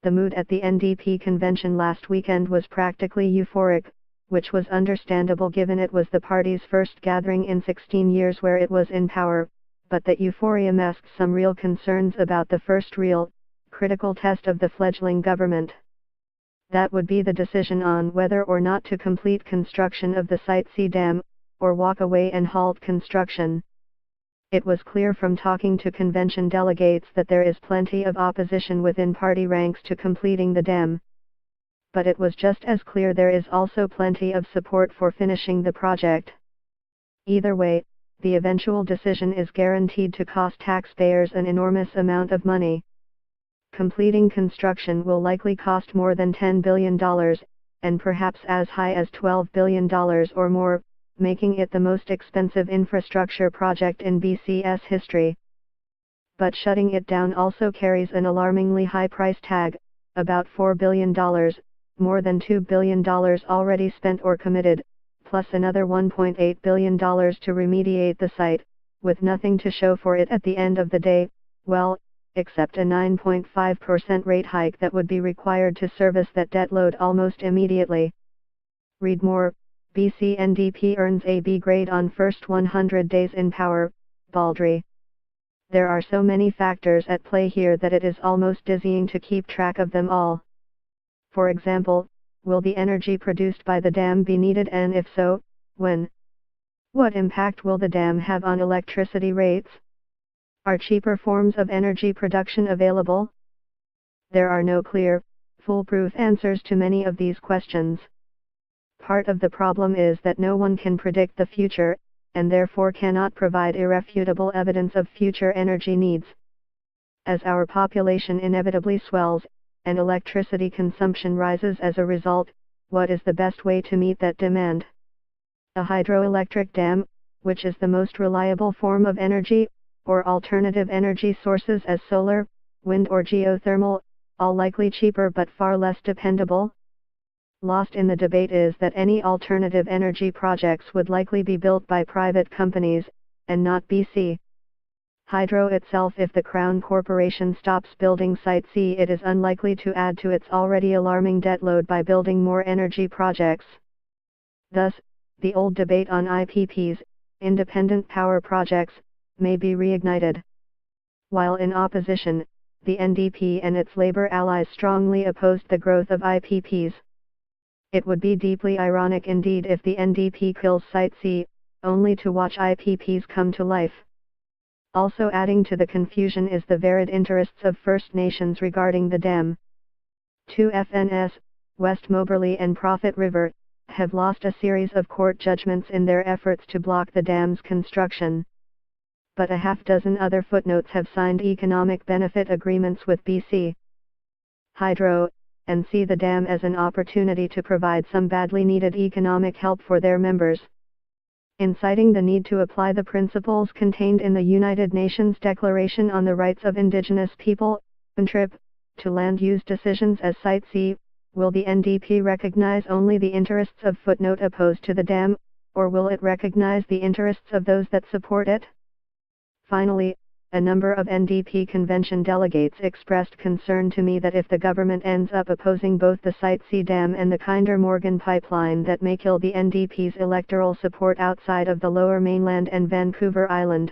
the mood at the NDP convention last weekend was practically euphoric, which was understandable given it was the party's first gathering in 16 years where it was in power, but that euphoria masks some real concerns about the first real, critical test of the fledgling government. That would be the decision on whether or not to complete construction of the Site C dam, or walk away and halt construction. It was clear from talking to convention delegates that there is plenty of opposition within party ranks to completing the dam. But it was just as clear there is also plenty of support for finishing the project. Either way, the eventual decision is guaranteed to cost taxpayers an enormous amount of money. Completing construction will likely cost more than $10 billion, and perhaps as high as $12 billion or more, making it the most expensive infrastructure project in BC's history. But shutting it down also carries an alarmingly high price tag, about $4 billion, more than $2 billion already spent or committed, plus another $1.8 billion to remediate the site, with nothing to show for it at the end of the day, well, except a 9.5% rate hike that would be required to service that debt load almost immediately. Read more. BC NDP earns a B grade on first 100 days in power, Baldry. There are so many factors at play here that it is almost dizzying to keep track of them all. For example, will the energy produced by the dam be needed, and if so, when? What impact will the dam have on electricity rates? Are cheaper forms of energy production available? There are no clear, foolproof answers to many of these questions. Part of the problem is that no one can predict the future, and therefore cannot provide irrefutable evidence of future energy needs. As our population inevitably swells, and electricity consumption rises as a result, what is the best way to meet that demand? A hydroelectric dam, which is the most reliable form of energy, or alternative energy sources as solar, wind or geothermal, all likely cheaper but far less dependable? Lost in the debate is that any alternative energy projects would likely be built by private companies, and not BC Hydro itself. If the Crown Corporation stops building Site C, it is unlikely to add to its already alarming debt load by building more energy projects. Thus, the old debate on IPPs, independent power projects, may be reignited. While in opposition, the NDP and its Labour allies strongly opposed the growth of IPPs. It would be deeply ironic indeed if the NDP kills Site C, only to watch IPPs come to life. Also adding to the confusion is the varied interests of First Nations regarding the dam. 2 FNS, West Moberly and Prophet River, have lost a series of court judgments in their efforts to block the dam's construction. But a half dozen other footnotes have signed economic benefit agreements with BC Hydro, and see the dam as an opportunity to provide some badly needed economic help for their members. Inciting the need to apply the principles contained in the United Nations Declaration on the Rights of Indigenous People, UNDRIP, to land use decisions as Site C, will the NDP recognize only the interests of footnote opposed to the dam, or will it recognize the interests of those that support it? Finally, a number of NDP convention delegates expressed concern to me that if the government ends up opposing both the Site C dam and the Kinder Morgan pipeline, that may kill the NDP's electoral support outside of the Lower Mainland and Vancouver Island.